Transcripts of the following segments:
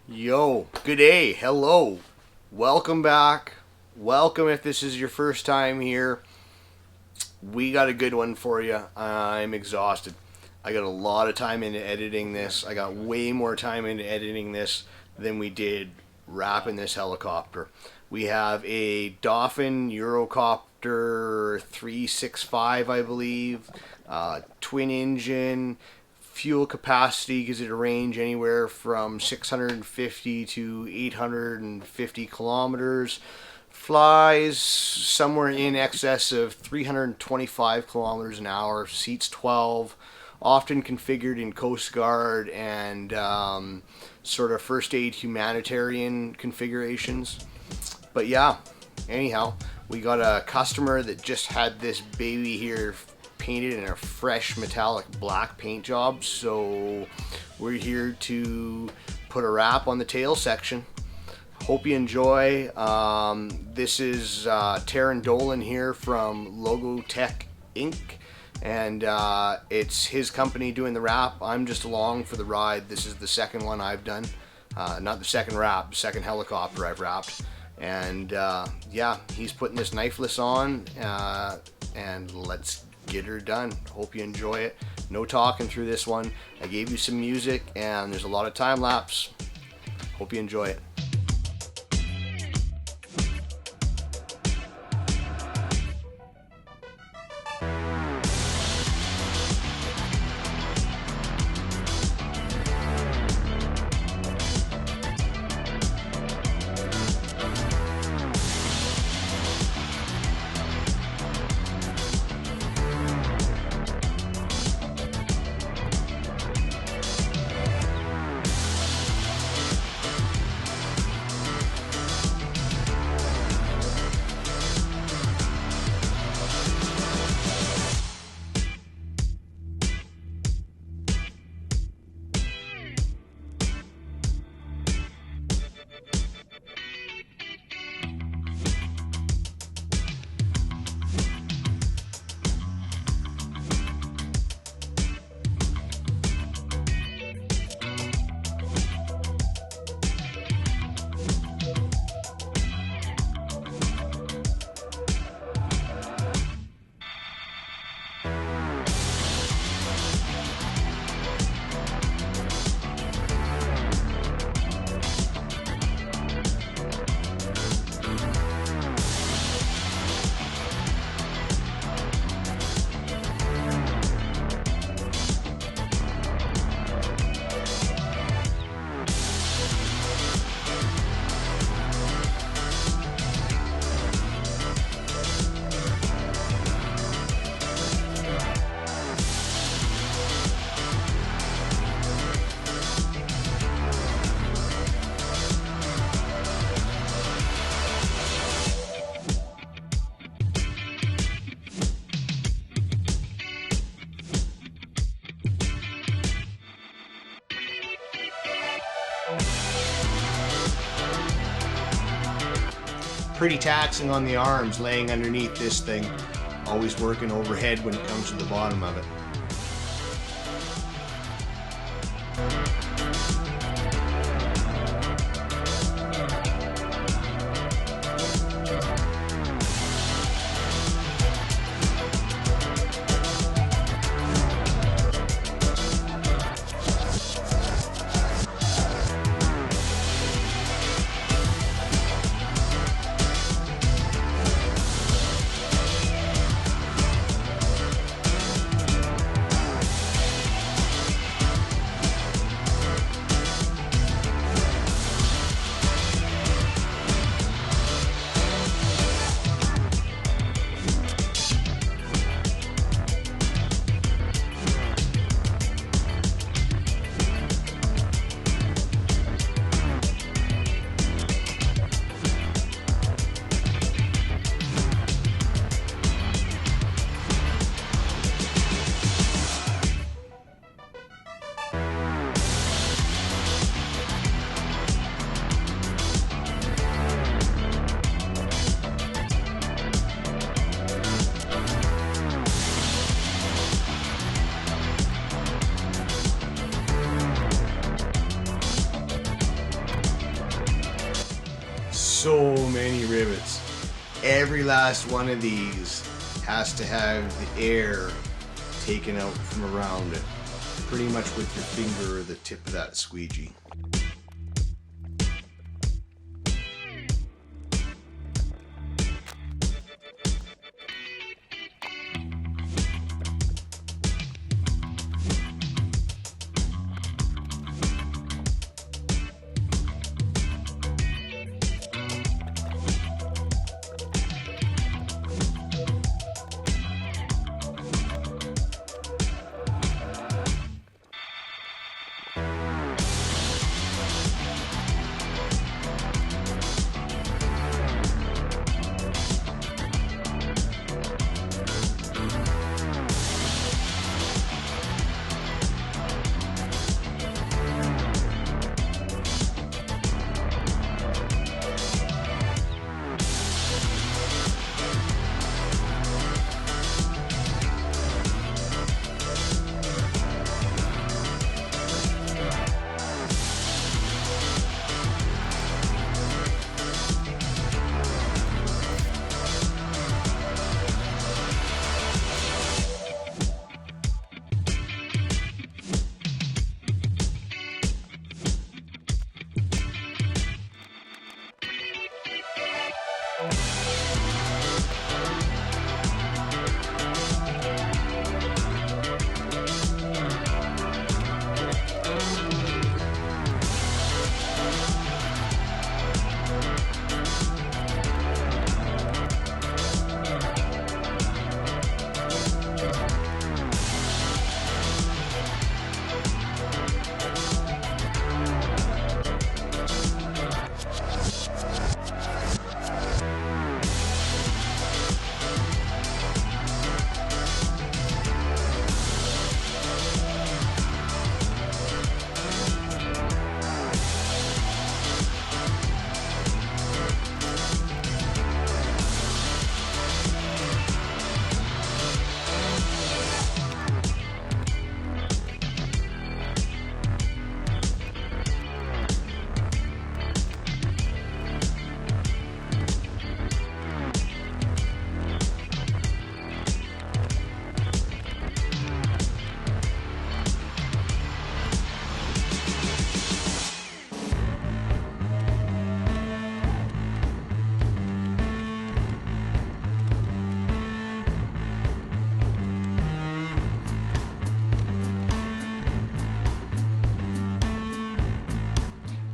Yo, good day, hello, welcome back. Welcome if this is your first time here. We got a good one for you. I'm exhausted. I got a lot of time into editing this. I got way more time into editing this than we did wrapping this helicopter. We have a Dauphin Eurocopter 365, I believe, twin engine. Fuel capacity gives it a range anywhere from 650 to 850 kilometers. Flies somewhere in excess of 325 kilometers an hour. Seats 12. Often configured in Coast Guard and sort of first aid humanitarian configurations. But yeah, anyhow, we got a customer that just had this baby here painted in a fresh metallic black paint job, so we're here to put a wrap on the tail section. Hope you enjoy. This is Terrin Dolen here from Logo Tech Inc. And it's his company doing the wrap. I'm just along for the ride. This is the second one I've done. Not the second wrap, second helicopter I've wrapped. And yeah, he's putting this knifeless on, and let's get her done. Hope you enjoy it. No talking through this one. I gave you some music, and there's a lot of time lapse. Hope you enjoy it. Pretty taxing on the arms laying underneath this thing. Always working overhead when it comes to the bottom of it. so many rivets. Every last one of these has to have the air taken out from around it, pretty much with your finger or the tip of that squeegee.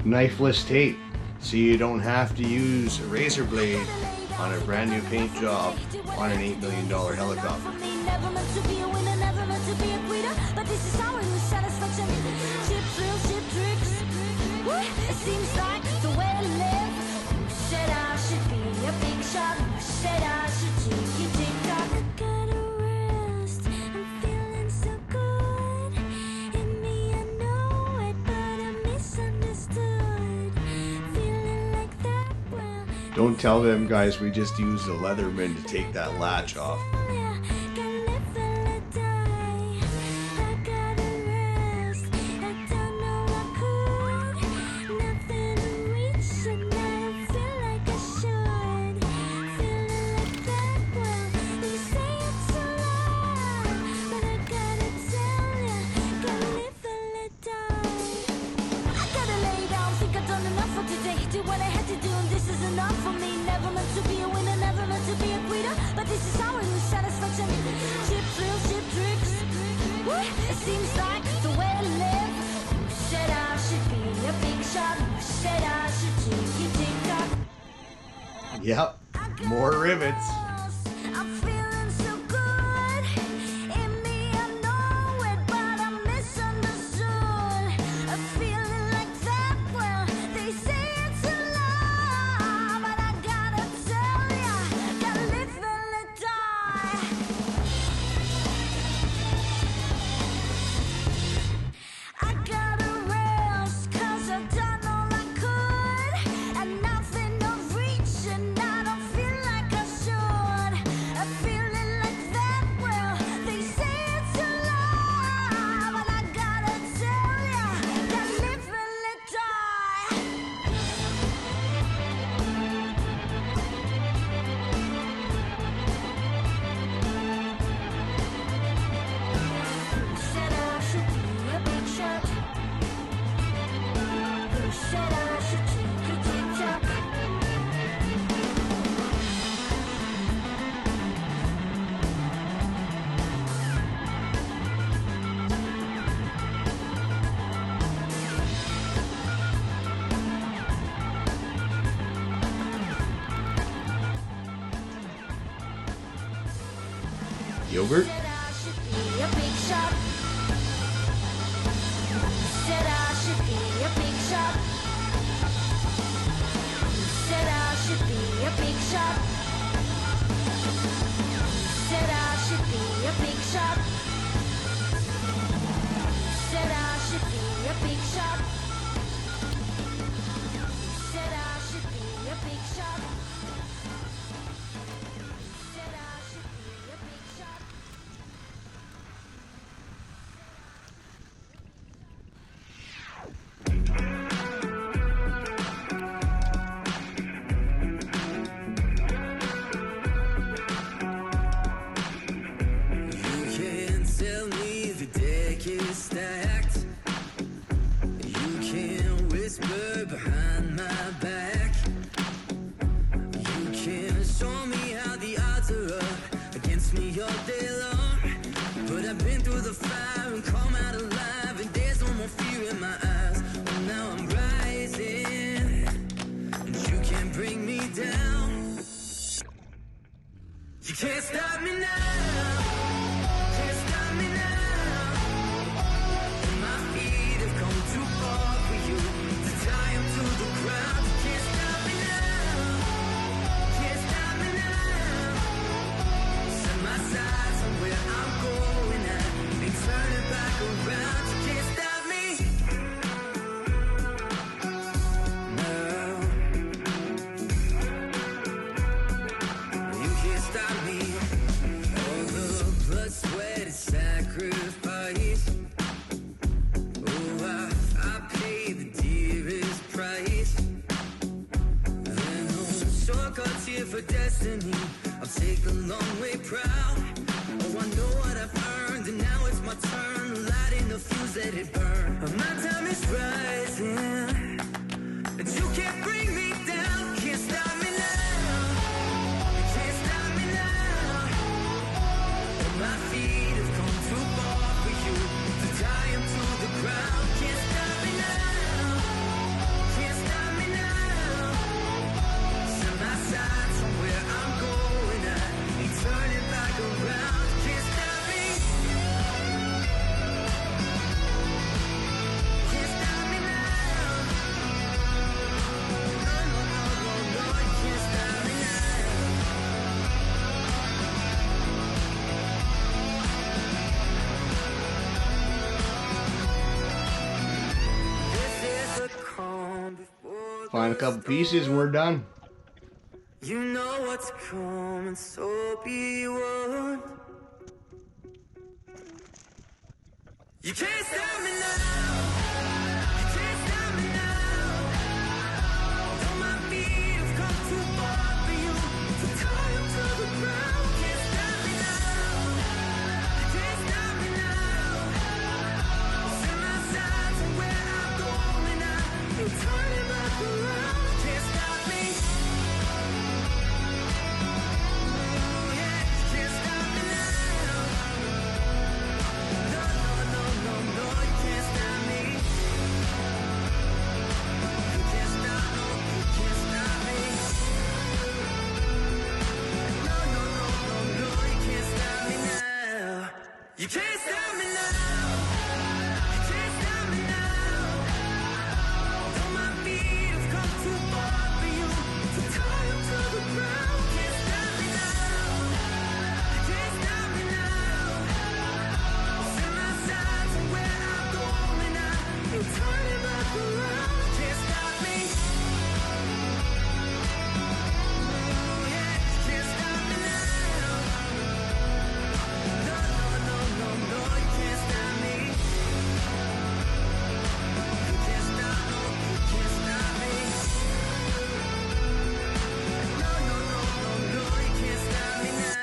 Knifeless tape, so you don't have to use a razor blade on a brand new paint job on an $8 million helicopter. Never meant to be a winner, never meant to be a quitter, but this is our new satisfaction. Ship thrills, ship tricks. It seems like the way to live. Who said I should be a big shot? Who said I should take it, tick tock? I gotta rest. I'm feeling so good. In me, I know it, but I'm misunderstood. Feeling like that, well. Don't tell them, guys, we just used a Leatherman to take that latch off. It seems like the way to live. Who said I should be a big shot? Who said I should take it, tick tock? Yep, more rivets. I'm feeling so good. In me, I know it, but I'm misunderstood. I'm feeling like that. Well, they say it's a lie, but I gotta tell ya, gotta live and let die. I gotta rest, 'cause I've done all I could, and nothing of reach, and I don't feel like I should. Yogurt? Said I should be a big shot. Said I should be a big shot. Said I should be a big shot. Said I should be a big shot. Said I should be a big shot. Said I should be a big shot. Said I should be a big shot. You can't tell me the deck is stacked. You can't whisper behind my back. You can't show me how the odds are up against me all day long. But I've been through the fire and come out alive, and there's no more fear in my eyes. Well, now I'm rising, and you can't bring me down. You can't stop me now. Can't stop me now. My feet have come too far for you to tie 'em to the ground. You can't stop me now. Can't stop me now. Set my sights on where I'm going at and turn it back around. You can't stop me now. You can't stop me. All the blood, sweat, and sacrifice. Oh, I paid the dearest price. There no shortcuts here for destiny. I'll take the long way proud. Oh, I know what I've earned, and now it's my turn. Lighting the fuse, let it burn. My time is rising, and you can't bring me down. Can't stop me now. You can't stop me now. My feet have come too far for you to tie 'em to the ground. Can't stop me now. Can't stop me now. Set my sights on where I'm going at and turn it back around. Can't stop me. Can't stop me now. No, no, no, no, no. You can't stop me now. This is the calm before Find a the couple pieces and we're done. You know what's coming, so be warned. You can't stop me now. You can't stop me now. Though my feet have come too far for you to tie 'em to the ground. Can't stop me now. You can't stop me now. Set my sights on where I'm going at and turn it back around. Can't stop me. Oh, yeah, you can't stop me now. No, no, no, no, no, you can't stop me. You can't stop, no, you can't stop me. No, no, no, no, no, you can't stop me now. You can't stop me now. You can't stop me now. Though my feet have come too far for you to tie 'em to the ground. Can't stop me now. You can't stop me now. Set my sights on where I'm going at and turn it back around. Can't stop me. Oh, yeah, you can't stop me now. No, no, no, no, no, you can't stop me. You can't stop, no, you can't stop me. No, no, no, no, no, you can't stop me now.